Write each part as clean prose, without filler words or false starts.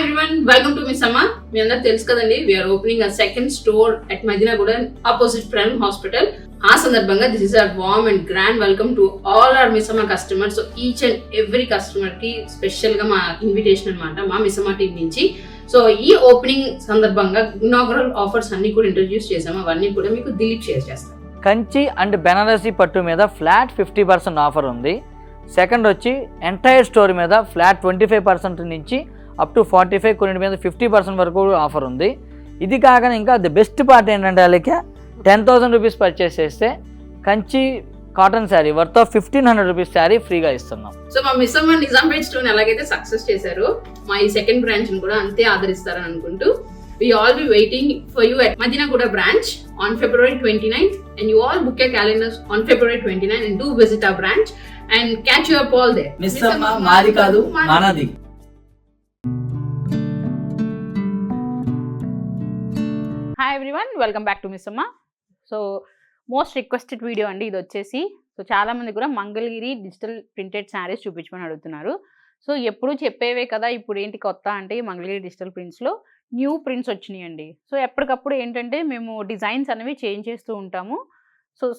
everyone, welcome to Miss Amma. మీ అందరూ తెలుసు కదండి, we are opening a second store at Madinaguda opposite Prem Hospital. ఆ సందర్భంగా this is a warm and grand welcome to all our Miss Amma customers. So each and every customer కి special గా మా invitation అన్నమాట మా Miss Amma team నుంచి. So ఈ opening సందర్భంగా ఇనాగరల్ ఆఫర్స్ అన్ని కూడా ఇంట్రడ్యూస్ చేసాము. అవన్నీ కూడా మీకు దిలీప్ షేర్ చేస్తాను. కంచి అండ్ బెనారసీ పట్టు మీద ఫ్లాట్ 50% ఆఫర్ ఉంది. సెకండ్ వచ్చి ఎంటైర్ స్టోర్ మీద ఫ్లాట్ 25% నుంచి అప్ టు 45, కొన్ని మీద 50% వరకు ఆఫర్ ఉంది. ఇది కాక ఇంకా ది బెస్ట్ పార్ట్ ఏంటంటే వాళ్ళకి 10,000 రూపీస్ పర్చేస్ చేస్తే Kanchi cotton sari worth of 1,500 rupees sari ఫ్రీగా ఇస్తున్నాం. సో మా మిస్ అమ్మ నిజాంపేట్ స్టోర్ ఎలాగైతే సక్సెస్ చేశారో మా ఈ సెకండ్ బ్రాంచ్ ని కూడా అంతే ఆదరిస్తారని అనుకుంటూ we all be waiting for you at Madinaguda branch on February 29th, and you all book your calendars on February 29th and do visit our branch and catch you up all there. Miss Amma మాది కాదు మనది. Hi everyone, welcome back to miss అమ్మ. So most requested video అండి ఇది వచ్చేసి. So చాలా మంది కూడా మంగళగిరి డిజిటల్ ప్రింటెడ్ శారీస్ చూపించమని అడుగుతున్నారు. సో ఎప్పుడు చెప్పేవే కదా, ఇప్పుడు ఏంటి కొత్త అంటే మంగళగిరి డిజిటల్ ప్రింట్స్లో న్యూ ప్రింట్స్ వచ్చినాయండి. సో ఎప్పటికప్పుడు ఏంటంటే మేము డిజైన్స్ అనేవి చేంజ్ చేస్తూ ఉంటాము.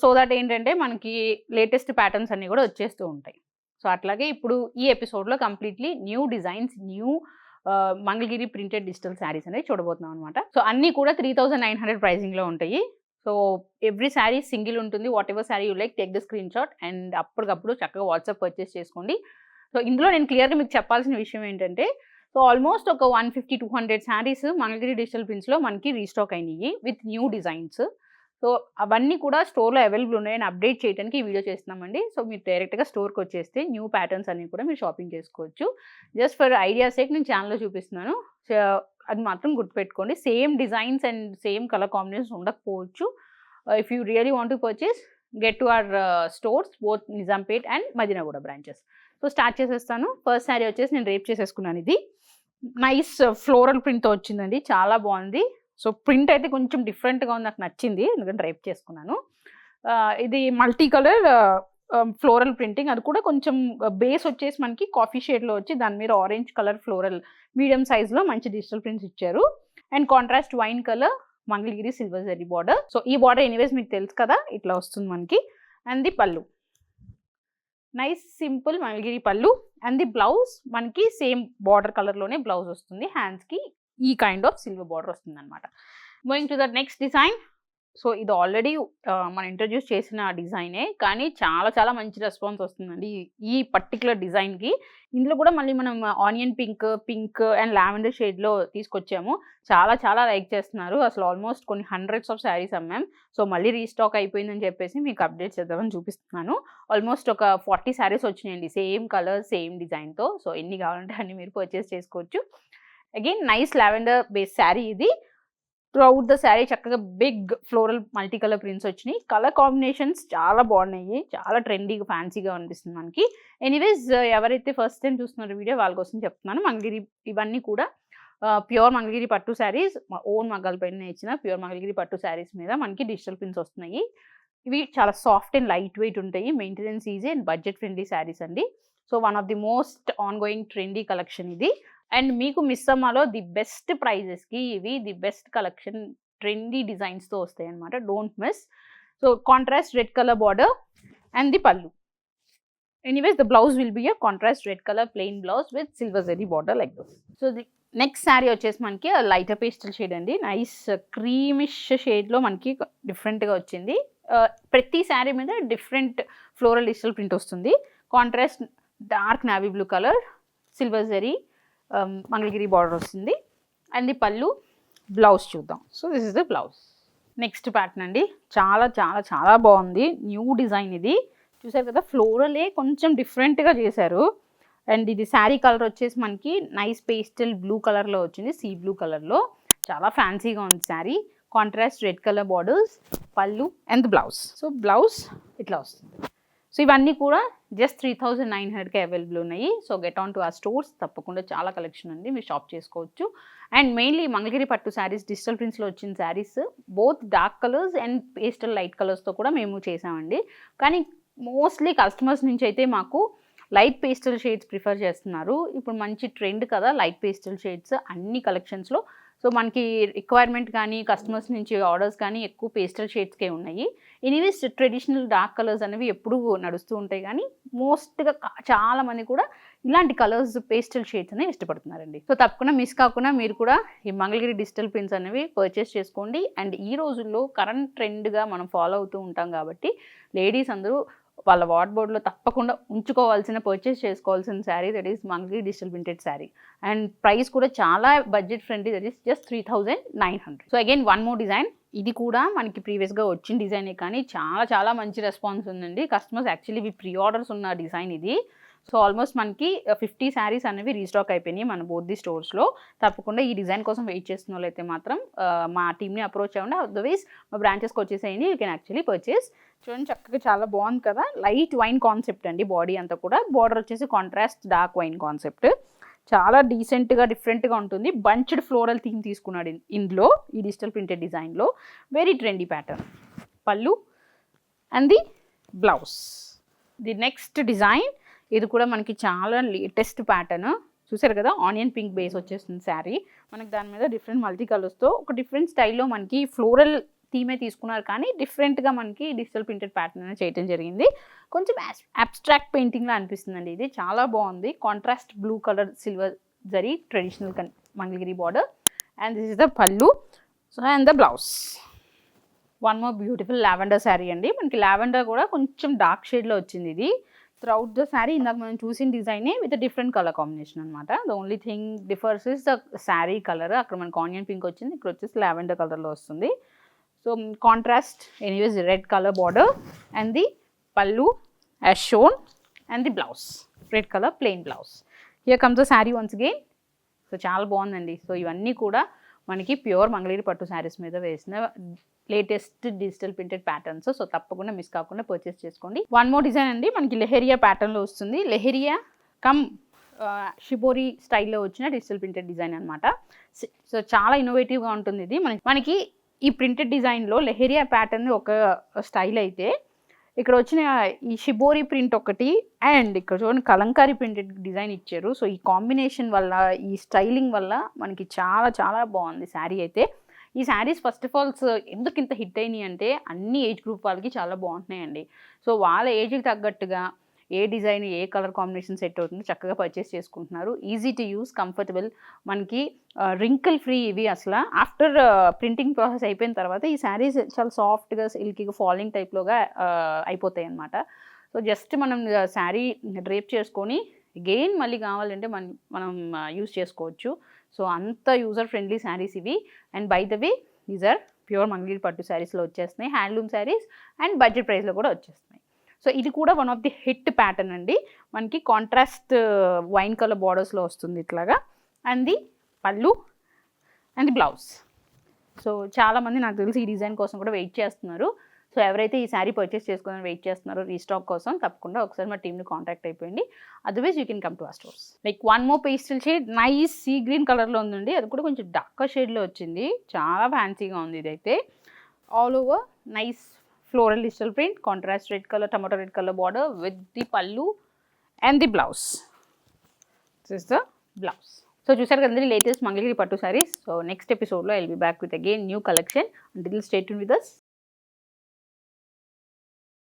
సో దట్ ఏంటంటే మనకి లేటెస్ట్ ప్యాటర్న్స్ అన్నీ కూడా వచ్చేస్తూ ఉంటాయి. సో అట్లాగే ఇప్పుడు ఈ ఎపిసోడ్లో completely new designs, new Mangalagiri printed digital saris అనేవి చూడబోతున్నాం అనమాట. సో అన్నీ కూడా 3,900 ప్రైజింగ్లో ఉంటాయి. సో ఎవ్రీ శారీ సింగిల్ ఉంటుంది. What ever sari you like, take the screen shot and అప్పటికప్పుడు చక్కగా వాట్సాప్ పర్చేస్ చేసుకోండి. సో ఇందులో నేను క్లియర్గా మీకు చెప్పాల్సిన విషయం ఏంటంటే, సో ఆల్మోస్ట్ ఒక 150-200 శారీస్ మంగళగిరి డిజిటల్ ప్రింట్స్లో మనకి రీస్టాక్ అయినాయి విత్ న్యూ డిజైన్స్. సో అవన్నీ కూడా స్టోర్లో అవైలబుల్ ఉన్నాయని అప్డేట్ చేయడానికి ఈ వీడియో చేస్తున్నామండి. సో మీరు డైరెక్ట్గా స్టోర్కి వచ్చేస్తే న్యూ ప్యాటర్న్స్ అన్నీ కూడా మీరు షాపింగ్ చేసుకోవచ్చు. జస్ట్ ఫర్ ఐడియా సేక్ నేను ఛానల్లో చూపిస్తున్నాను. సో అది మాత్రం గుర్తుపెట్టుకోండి. Same designs and same colour combinations ఉండకపోవచ్చు. If you really want to purchase, get to our stores both Nizampet and Madinaguda branches. So start చేసేస్తాను. ఫస్ట్ శారీ వచ్చేసి నేను రేప్ చేసేసుకున్నాను. ఇది నైస్ ఫ్లోరల్ ప్రింట్తో వచ్చిందండి, చాలా బాగుంది. సో ప్రింట్ అయితే కొంచెం డిఫరెంట్గా ఉంది, నాకు నచ్చింది, ఎందుకంటే రేప్ చేసుకున్నాను. ఇది మల్టీ కలర్ ఫ్లోరల్ ప్రింటింగ్, అది కూడా కొంచెం బేస్ వచ్చేసి మనకి కాఫీ షేడ్లో వచ్చి దాని మీద ఆరెంజ్ కలర్ ఫ్లోరల్ మీడియం సైజ్లో మంచి డిజిటల్ ప్రింట్స్ ఇచ్చారు. And contrast wine colour Mangalagiri silver zari border. So ఈ బార్డర్ ఎనీవేస్ మీకు తెలుసు కదా, ఇట్లా వస్తుంది మనకి. అండ్ ది పళ్ళు నైస్ సింపుల్ మంగళగిరి పళ్ళు. అండ్ ది బ్లౌజ్ మనకి సేమ్ బార్డర్ కలర్లోనే బ్లౌజ్ వస్తుంది. హ్యాండ్స్కి ఈ కైండ్ ఆఫ్ సిల్వర్ బార్డర్ వస్తుంది అనమాట. Going to the next design. So ఇది ఆల్రెడీ మనం ఇంట్రడ్యూస్ చేసిన డిజైనే, కానీ చాలా చాలా మంచి రెస్పాన్స్ వస్తుందండి ఈ పర్టికులర్ డిజైన్కి. ఇందులో కూడా మళ్ళీ మనం ఆనియన్ పింక్ అండ్ లావెండర్ షేడ్లో తీసుకొచ్చాము. చాలా చాలా లైక్ చేస్తున్నారు. అసలు ఆల్మోస్ట్ కొన్ని హండ్రెడ్స్ ఆఫ్ శారీస్ అమ్మాం. సో మళ్ళీ రీస్టాక్ అయిపోయిందని చెప్పేసి మీకు అప్డేట్ చేద్దామని చూపిస్తున్నాను. ఆల్మోస్ట్ ఒక 40 శారీస్ వచ్చినాయండి సేమ్ కలర్ సేమ్ డిజైన్తో. సో ఎన్ని కావాలంటే అన్ని మీరు పర్చేస్ చేసుకోవచ్చు. Again nice lavender base sari ఇది. త్రూఅవుట్ ద శారీ చక్కగా big floral multi colour prints వచ్చినాయి. కలర్ కాంబినేషన్స్ చాలా బాగున్నాయి, చాలా ట్రెండీగా ఫ్యాన్సీగా అనిపిస్తుంది మనకి. ఎనీవేస్ ఎవరైతే ఫస్ట్ టైం చూస్తున్నారో వీడియో వాళ్ళ కోసం చెప్తున్నాను. మంగళగిరి ఇవన్నీ కూడా ప్యూర్ మంగళగిరి పట్టు శారీస్, మా ఓన్ మగ్గాల పైన ఇచ్చిన ప్యూర్ మంగళగిరి పట్టు శారీస్ మీద మనకి డిజిటల్ ప్రింట్స్ వస్తున్నాయి. ఇవి చాలా సాఫ్ట్ అండ్ లైట్ వెయిట్ ఉంటాయి, maintenance easy and budget friendly saris అండి. So one of the most on going trendy collection ఇది. అండ్ మీకు మిస్ అమ్మాలో ది బెస్ట్ ప్రైజెస్కి ఇవి ది బెస్ట్ కలెక్షన్ ట్రెండీ డిజైన్స్తో వస్తాయి అనమాట. Don't miss. So contrast red colour border and the pallu. Anyways the blouse will be a contrast red colour plain blouse with silver zari border like this. So the next sari వచ్చేసి మనకి lighter pastel shade అండి. Nice creamish షేడ్లో మనకి డిఫరెంట్గా వచ్చింది. ప్రతి శారీ మీద different floral digital print వస్తుంది. Contrast dark navy blue colour silver zari Mangalagiri border వస్తుంది. అండ్ ది పళ్ళు. బ్లౌజ్ చూద్దాం. So this is the blouse. Next pattern అండి, చాలా చాలా చాలా బాగుంది. న్యూ డిజైన్ ఇది. చూసారు కదా, ఫ్లోరలే కొంచెం డిఫరెంట్గా చేశారు. అండ్ ఇది శారీ కలర్ వచ్చేసి మనకి నైస్ పేస్టల్ బ్లూ కలర్లో వచ్చింది, సీ బ్లూ కలర్లో. చాలా ఫ్యాన్సీగా ఉంది sari. Contrast red colour borders, పళ్ళు అండ్ బ్లౌజ్. సో బ్లౌజ్ ఇట్లా వస్తుంది. సో ఇవన్నీ కూడా జస్ట్ 3,900కి అవైలబుల్ ఉన్నాయి. సో గెట్ ఆన్ టు ఆ స్టోర్స్. తప్పకుండా చాలా కలెక్షన్ ఉంది, మీరు షాప్ చేసుకోవచ్చు. And mainly Mangalagiri pattu saris digital ప్రింట్స్లో వచ్చిన saris both dark colours and pastel light కలర్స్తో కూడా మేము చేసామండి. కానీ మోస్ట్లీ కస్టమర్స్ నుంచి అయితే మాకు లైట్ పేస్టల్ షేడ్స్ ప్రిఫర్ చేస్తున్నారు. ఇప్పుడు మంచి ట్రెండ్ కదా లైట్ పేస్టల్ షేడ్స్ అన్ని కలెక్షన్స్లో. సో మనకి రిక్వైర్మెంట్ కానీ కస్టమర్స్ నుంచి ఆర్డర్స్ కానీ ఎక్కువ పేస్టల్ షేడ్స్కే ఉన్నాయి. ఎనీవేస్ ట్రెడిషనల్ డార్క్ కలర్స్ అనేవి ఎప్పుడూ నడుస్తూ ఉంటాయి, కానీ మోస్ట్గా చాలామంది కూడా ఇలాంటి కలర్స్ పేస్టల్ షేడ్స్ అనేవి ఇష్టపడుతున్నారండి. సో తప్పకుండా మిస్ కాకుండా మీరు కూడా ఈ మంగళగిరి డిజిటల్ ప్రింట్స్ అనేవి పర్చేస్ చేసుకోండి. అండ్ ఈ రోజుల్లో కరెంట్ ట్రెండ్గా మనం ఫాలో అవుతూ ఉంటాం కాబట్టి లేడీస్ అందరూ వాళ్ళ వార్డ్రోబ్లో తప్పకుండా ఉంచుకోవాల్సిన పర్చేస్ చేసుకోవాల్సిన sari that is Mangalagiri digital printed sari. And price కూడా చాలా budget friendly, that is just 3900. So again one more design. ఇది కూడా మనకి ప్రీవియస్గా వచ్చిన డిజైనే కానీ చాలా చాలా మంచి రెస్పాన్స్ ఉందండి. కస్టమర్స్ యాక్చువల్లీ ఇవి ప్రీ ఆర్డర్స్ ఉన్న డిజైన్ ఇది. సో ఆల్మోస్ట్ మనకి 50 శారీస్ అనేవి రీస్టాక్ అయిపోయినాయి మన బోత్ ది స్టోర్స్లో. తప్పకుండా ఈ డిజైన్ కోసం వెయిట్ చేస్తున్న వాళ్ళైతే మాత్రం మా టీమ్ని అప్రోచ్ అవ్వండి. అదర్వైజ్ మా బ్రాంచెస్కి వచ్చేసేయండి, యూ కెన్ యాక్చువల్లీ పర్చేస్. చూడండి చక్కగా చాలా బాగుంది కదా, లైట్ వైన్ కాన్సెప్ట్ అండి. బాడీ అంతా కూడా బార్డర్ వచ్చేసి కాంట్రాస్ట్ డార్క్ వైన్ కాన్సెప్ట్. చాలా డీసెంట్గా డిఫరెంట్గా ఉంటుంది. బంచ్డ్ ఫ్లోరల్ థీమ్ తీసుకున్నాడు ఇందులో ఈ డిజిటల్ ప్రింటెడ్ డిజైన్లో. Very trendy pattern. Pallu and the blouse. The next design ఇది కూడా మనకి చాలా లేటెస్ట్ ప్యాటర్న్. చూసారు కదా, ఆనియన్ పింక్ బేస్ వచ్చేస్తుంది శారీ. మనకి దాని మీద డిఫరెంట్ మల్టీ కలర్స్తో ఒక డిఫరెంట్ స్టైల్లో మనకి ఫ్లోరల్ థీమే తీసుకున్నారు, కానీ డిఫరెంట్గా మనకి డిజిటల్ ప్రింటెడ్ ప్యాటర్న్ అనేది చేయడం జరిగింది. కొంచెం అబ్స్ట్రాక్ట్ పెయింటింగ్లా అనిపిస్తుందండి. ఇది చాలా బాగుంది. Contrast blue colour silver zari traditional Mangalagiri border. And this is the pallu. So and the blouse. One more beautiful lavender sari అండి. మనకి లావెండర్ కూడా కొంచెం డార్క్ షేడ్లో వచ్చింది ఇది. త్రౌట్ ద శారీ ఇందాక మనం చూసిన డిజైనే విత్ డిఫరెంట్ కలర్ కాంబినేషన్ అనమాట. The only thing differs is the sari colour. అక్కడ మనకి ఆనియన్ పింక్ వచ్చింది, ఇక్కడ వచ్చేసి లావెండర్ కలర్లో వస్తుంది. So contrast anyways red colour border and the pallu as shown and the blouse red colour plain blouse. Here comes the sari once again. So చాలా బాగుందండి. So ఇవన్నీ కూడా మనకి ప్యూర్ మంగళగిరి పట్టు శారీస్ మీద వేసిన latest digital printed patterns. So తప్పకుండా మిస్ కాకుండా purchase చేసుకోండి. వన్ మోర్ డిజైన్ అండి, మనకి లెహరియా ప్యాటర్న్లో వస్తుంది. లెహరియా కమ్ షిబోరి స్టైల్లో వచ్చిన డిజిటల్ ప్రింటెడ్ డిజైన్ అనమాట. సో చాలా ఇన్నోవేటివ్గా ఉంటుంది ఇది. మనకి ఈ ప్రింటెడ్ డిజైన్లో లెహరియా ప్యాటర్న్ ఒక స్టైల్ అయితే, ఇక్కడ వచ్చిన ఈ షిబోరి ప్రింట్ ఒకటి అండ్ ఇక్కడ చూడండి కలంకారీ ప్రింటెడ్ డిజైన్ ఇచ్చారు. సో ఈ కాంబినేషన్ వల్ల ఈ స్టైలింగ్ వల్ల మనకి చాలా చాలా బాగుంది శారీ అయితే. ఈ శారీస్ ఫస్ట్ ఆఫ్ ఆల్ ఎందుకు ఇంత హిట్ అయినాయి అంటే అన్ని ఏజ్ గ్రూప్ వాళ్ళకి చాలా బాగుంటున్నాయండి. సో వాళ్ళ ఏజ్కి తగ్గట్టుగా ఏ డిజైన్ ఏ కలర్ కాంబినేషన్ సెట్ అవుతుందో చక్కగా పర్చేస్ చేసుకుంటున్నారు. ఈజీ టు యూస్, కంఫర్టబుల్, మనకి రింకిల్ ఫ్రీ ఇవి. అసలు ఆఫ్టర్ ప్రింటింగ్ ప్రాసెస్ అయిపోయిన తర్వాత ఈ శారీస్ చాలా సాఫ్ట్గా సిల్కీగా ఫాలింగ్ టైప్లోగా అయిపోతాయి అన్నమాట. సో జస్ట్ మనం శారీ డ్రేప్ చేసుకొని అగైన్ మళ్ళీ కావాలంటే మనం యూస్ చేసుకోవచ్చు. సో అంత యూజర్ ఫ్రెండ్లీ శారీస్ ఇవి. And by the way these are pure Mangalagiri పట్టు శారీస్లో వచ్చేస్తున్నాయి, హ్యాండ్లూమ్ శారీస్ అండ్ బడ్జెట్ ప్రైస్లో కూడా వచ్చేస్తున్నాయి. సో ఇది కూడా one of the hit pattern అండి. మనకి కాంట్రాస్ట్ వైన్ కలర్ బార్డర్స్లో వస్తుంది ఇట్లాగా. And the pallu and the blouse. So చాలామంది నాకు తెలిసి ఈ డిజైన్ కోసం కూడా వెయిట్ చేస్తున్నారు. సో ఎవరైతే ఈ శారీ పర్చేస్ చేసుకుని వెయిట్ చేస్తున్నారో రీస్టాక్ కోసం తప్పకుండా ఒకసారి మా టీమ్ని కాంటాక్ట్ అయిపోయింది. Otherwise you can come to our stores. Like one more pastel shade nice sea green కలర్లో ఉందండి. అది కూడా కొంచెం డార్క్ షేడ్లో వచ్చింది. చాలా ఫ్యాన్సీగా ఉంది ఇదైతే. All over nice floral digital print, contrast red colour tomato red colour border with the pallu and the blouse. This is the blouse. So చూసారు కదండి latest Mangalagiri pattu saris. So next ఎపిసోడ్లో I'll be back with again new collection. Until stay tune with us.